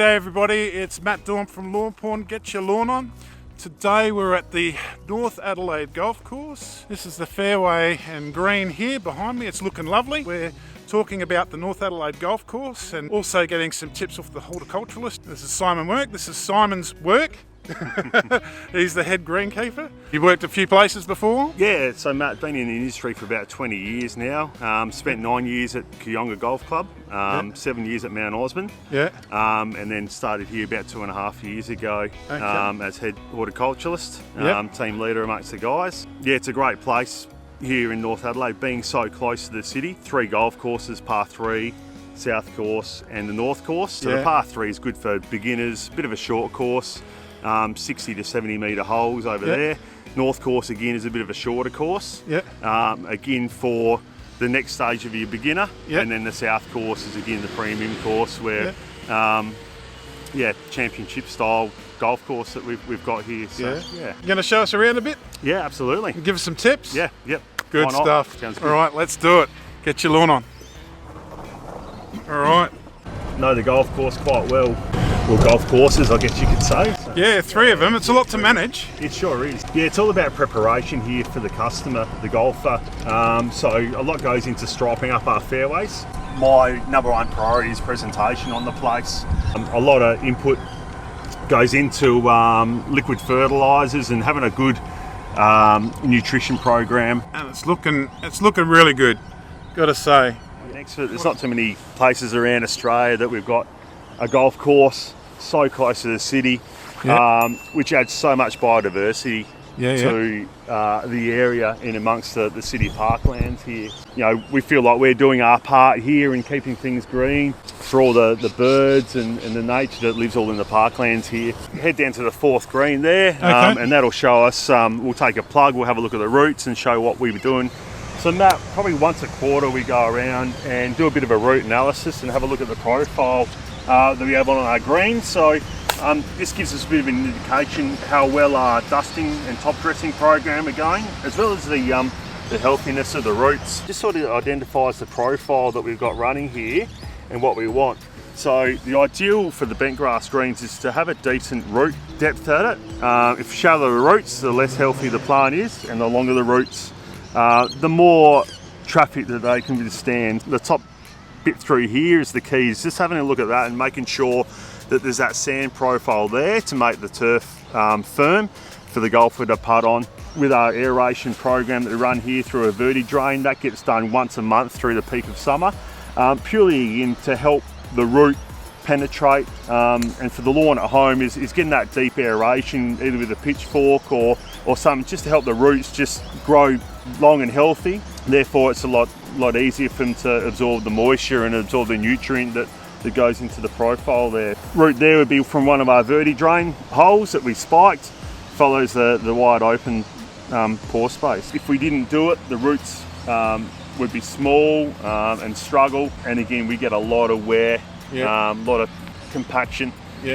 G'day everybody, it's Matt Dawn from Lawn Porn, Get Your Lawn On. Today we're at the North Adelaide Golf Course. This is the fairway and green here behind me. It's looking lovely. We're talking about the North Adelaide Golf Course and also getting some tips off the horticulturalist. This is Simon Work. This is Simon's work. He's the head greenkeeper. You worked a few places before? Yeah, so Matt, been in the industry for about 20 years now. Spent 9 years at Kooyonga Golf Club, 7 years at Mount Osmond, and then started here about 2.5 years ago as head horticulturalist, team leader amongst the guys. Yeah, it's a great place here in North Adelaide, being so close to the city. 3 golf courses, par 3, South Course and the North Course. So the par 3 is good for beginners, bit of a short course. 60 to 70 metre holes over there. North Course again is a bit of a shorter course. Again for the next stage of your beginner. And then the South Course is again the premium course where, championship style golf course that we've got here. So, You going to show us around a bit? Yeah, absolutely. Give us some tips? Yep. Good stuff. Sounds good. All right, let's do it. Get your lawn on. All right. Know the golf course quite well. Well, golf courses, I guess you could say. So. Yeah, 3 of them. It's a lot to manage. It sure is. Yeah, it's all about preparation here for the customer, the golfer. So a lot goes into striping up our fairways. My number 1 priority is presentation on the place. A lot of input goes into liquid fertilisers and having a good nutrition program. And it's looking really good, got to say. There's not too many places around Australia that we've got a golf course so close to the city, which adds so much biodiversity to the area in amongst the city parklands here. You know, we feel like we're doing our part here in keeping things green for all the birds and the nature that lives all in the parklands here. Head down to the 4th green there, and that'll show us, we'll take a plug, we'll have a look at the roots and show what we were doing. So Matt, probably once a quarter we go around and do a bit of a root analysis and have a look at the profile that we have on our greens. So this gives us a bit of an indication how well our dusting and top dressing program are going, as well as the healthiness of the roots. Just sort of identifies the profile that we've got running here and what we want. So the ideal for the bent grass greens is to have a decent root depth at it. If shallower the roots, the less healthy the plant is, and the longer the roots, the more traffic that they can withstand. The top bit through here is the key, is just having a look at that and making sure that there's that sand profile there to make the turf firm for the golfer to putt on. With our aeration program that we run here through a verti drain, that gets done once a month through the peak of summer, purely again to help the root penetrate, and for the lawn at home is getting that deep aeration either with a pitchfork or something, just to help the roots just grow long and healthy. Therefore it's a lot easier for them to absorb the moisture and absorb the nutrient that goes into the profile there. Root there would be from one of our verti drain holes that we spiked, follows the wide open pore space. If we didn't do it, the roots would be small and struggle, and again we get a lot of wear, a lot of compaction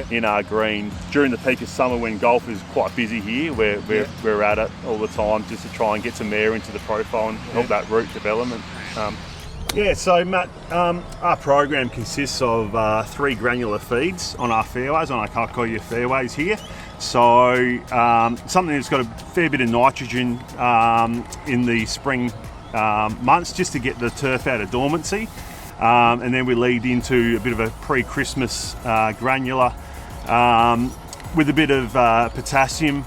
in our green. During the peak of summer when golf is quite busy here, we're at it all the time just to try and get some air into the profile and help that root development. So Matt, our program consists of 3 granular feeds on our fairways, on our Kooyonga fairways here. So something that's got a fair bit of nitrogen in the spring months, just to get the turf out of dormancy. And then we lead into a bit of a pre-Christmas granular with a bit of potassium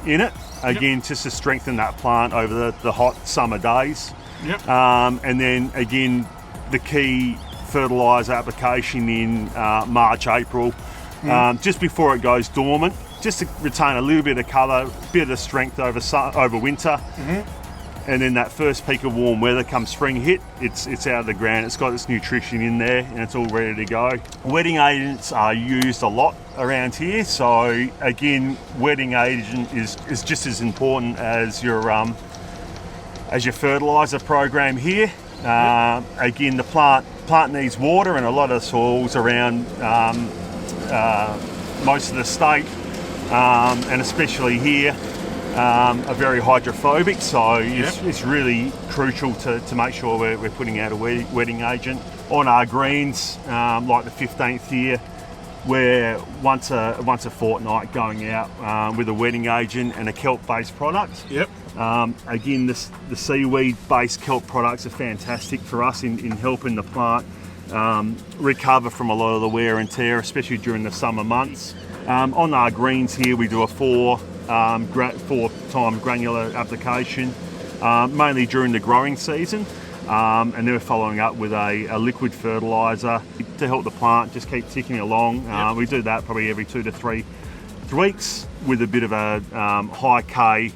in it, again just to strengthen that plant over the hot summer days. And then again the key fertiliser application in March, April, just before it goes dormant, just to retain a little bit of colour, a bit of strength over winter. And then that first peak of warm weather come spring hit, it's out of the ground, it's got its nutrition in there and it's all ready to go. Wetting agents are used a lot around here, so again wetting agent is just as important as your fertiliser program here. Again, the plant needs water, and a lot of soils around most of the state, and especially here, are very hydrophobic, so it's really crucial to make sure we're putting out a wetting agent. On our greens, like the 15th year we're once a fortnight going out with a wetting agent and a kelp-based product. Yep. Again, the seaweed-based kelp products are fantastic for us in helping the plant recover from a lot of the wear and tear, especially during the summer months. On our greens here, we do a four-time granular application, mainly during the growing season. And then we're following up with a liquid fertiliser to help the plant just keep ticking along. Yep. We do that probably every 2 to 3 weeks with a bit of a high K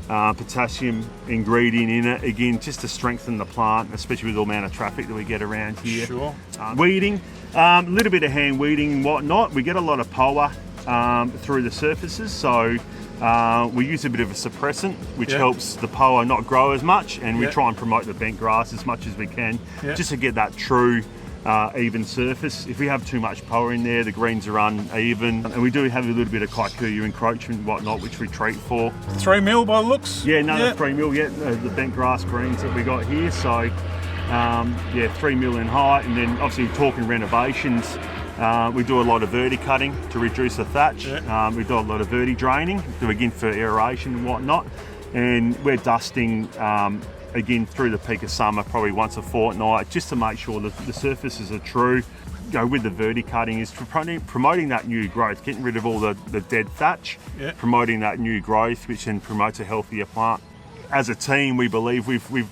potassium ingredient in it, again just to strengthen the plant, especially with the amount of traffic that we get around here. Sure. Weeding, a little bit of hand weeding and whatnot. We get a lot of POA through the surfaces, so we use a bit of a suppressant which helps the POA not grow as much, and we try and promote the bent grass as much as we can just to get that true even surface. If we have too much POA in there, the greens are uneven, and we do have a little bit of kikuyu encroachment and whatnot which we treat for. 3 mil by the looks? Yeah, no, 3 mil, the bent grass greens that we got here, so 3 mil in height. And then obviously talking renovations, we do a lot of verti cutting to reduce the thatch. We do a lot of verti draining, again for aeration and whatnot, and we're dusting again through the peak of summer probably once a fortnight just to make sure that the surfaces are true. With the verti cutting is promoting that new growth, getting rid of all the dead thatch, promoting that new growth, which then promotes a healthier plant. As a team, we believe we've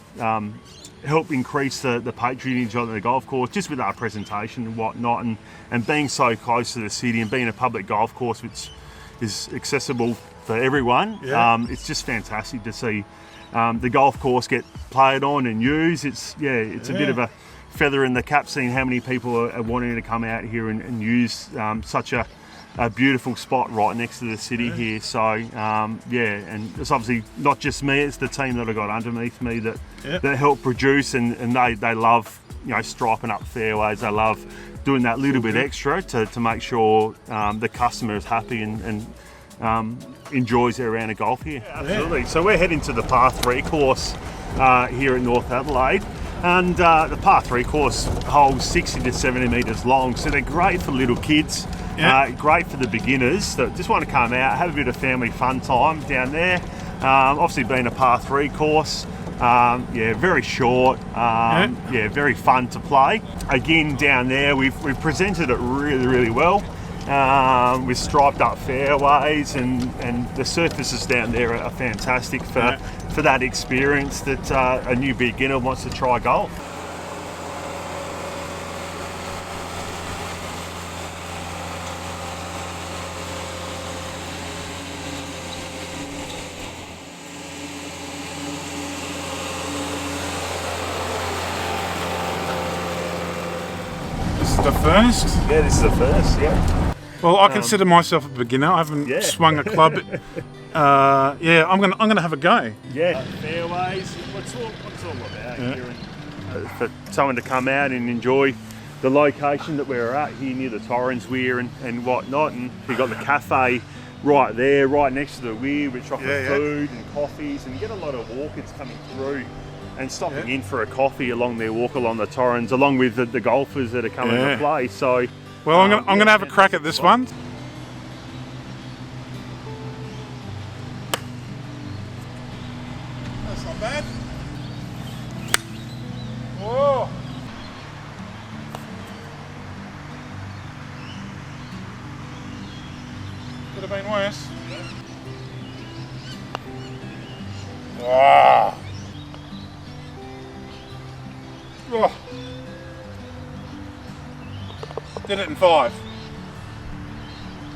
helped increase the patronage on the golf course just with our presentation and whatnot, and being so close to the city and being a public golf course which is accessible for everyone. It's just fantastic to see the golf course get played on and used. It's a bit of a feather in the cap seeing how many people are wanting to come out here and use such a beautiful spot right next to the city here. So and it's obviously not just me, it's the team that I got underneath me that help produce, and they love striping up fairways. They love doing that little bit extra to make sure the customer is happy and enjoys their round of golf here. Absolutely. So we're heading to the par 3 course here at North Adelaide, and the par 3 course holes 60 to 70 metres long, so they're great for little kids. Great for the beginners that just want to come out, have a bit of family fun time down there. Obviously being a par 3 course, very short, very fun to play. Again, down there we've presented it really well with striped up fairways, and the surfaces down there are fantastic for that experience that a new beginner wants to try golf. The first? Yeah, this is the first, Well, I consider myself a beginner. I haven't swung a club. I'm gonna have a go. Fairways, what's all about here. And, for someone to come out and enjoy the location that we're at here near the Torrens Weir and whatnot, and we've got the cafe right there, right next to the weir, which offers food and coffees, and you get a lot of walkers coming through and stopping in for a coffee along their walk along the Torrens, along with the golfers that are coming to play. So, well, I'm gonna have a crack at this one. That's not bad. Whoa. Could have been worse. Ah. Oh. Did it in 5.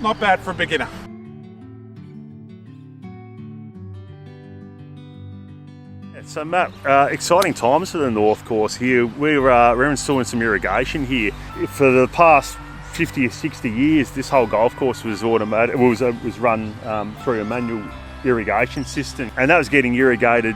Not bad for a beginner. So Matt, exciting times for the North Course here. We're installing some irrigation here. For the past 50 or 60 years, this whole golf course was automated. Was run through a manual irrigation system, and that was getting irrigated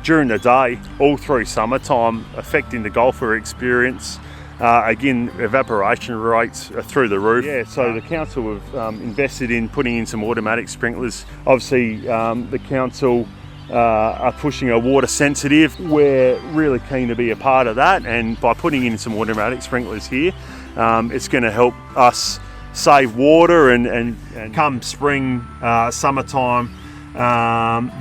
during the day all through summertime, affecting the golfer experience. Again, evaporation rates are through the roof. So the council have invested in putting in some automatic sprinklers. Obviously, the council are pushing a water sensitive. We're really keen to be a part of that, and by putting in some automatic sprinklers here, it's going to help us save water, and come spring, summertime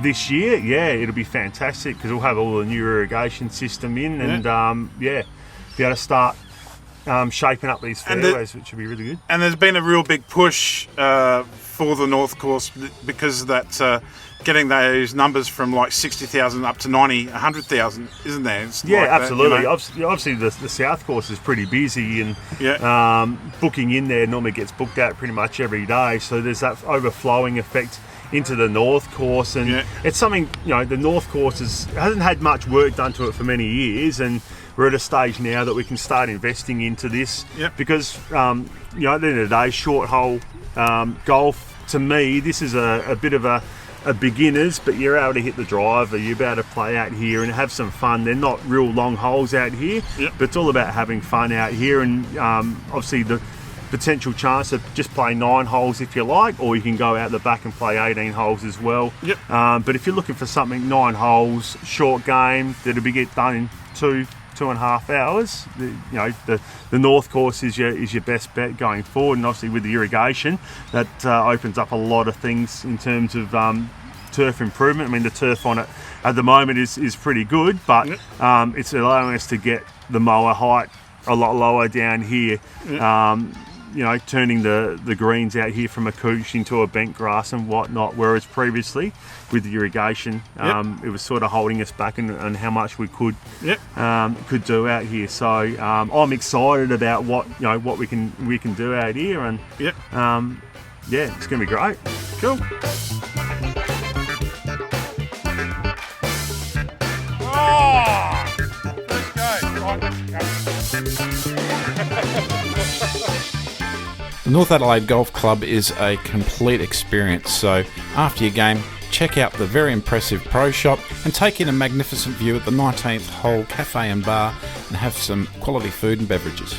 this year, yeah, it'll be fantastic because we'll have all the new irrigation system in, and be able to start shaping up these fairways, which will be really good. And there's been a real big push for the North Course because of that, getting those numbers from like 60,000 up to 90, 100,000, isn't there? It's like absolutely. That, you know? Obviously, the South Course is pretty busy, and booking in there normally gets booked out pretty much every day. So there's that overflowing effect into the North Course, and it's something, the North Course hasn't had much work done to it for many years, and we're at a stage now that we can start investing into this because, at the end of the day, short hole golf, to me, this is a bit of a beginners, but you're able to hit the driver, you're able to play out here and have some fun. They're not real long holes out here, but it's all about having fun out here, and obviously the potential chance of just playing 9 holes if you like, or you can go out the back and play 18 holes as well. But if you're looking for something 9 holes, short game, that'll be get done in 2.5 hours, the North Course is your best bet going forward. And obviously with the irrigation, that opens up a lot of things in terms of turf improvement. I mean, the turf on it at the moment is pretty good, but it's allowing us to get the mower height a lot lower down here. Turning the greens out here from a couch into a bent grass and whatnot, whereas previously with the irrigation, it was sort of holding us back on how much we could do out here. So I'm excited about what we can do out here, and it's going to be great. Cool. The North Adelaide Golf Club is a complete experience, so after your game, check out the very impressive pro shop and take in a magnificent view at the 19th hole cafe and bar and have some quality food and beverages.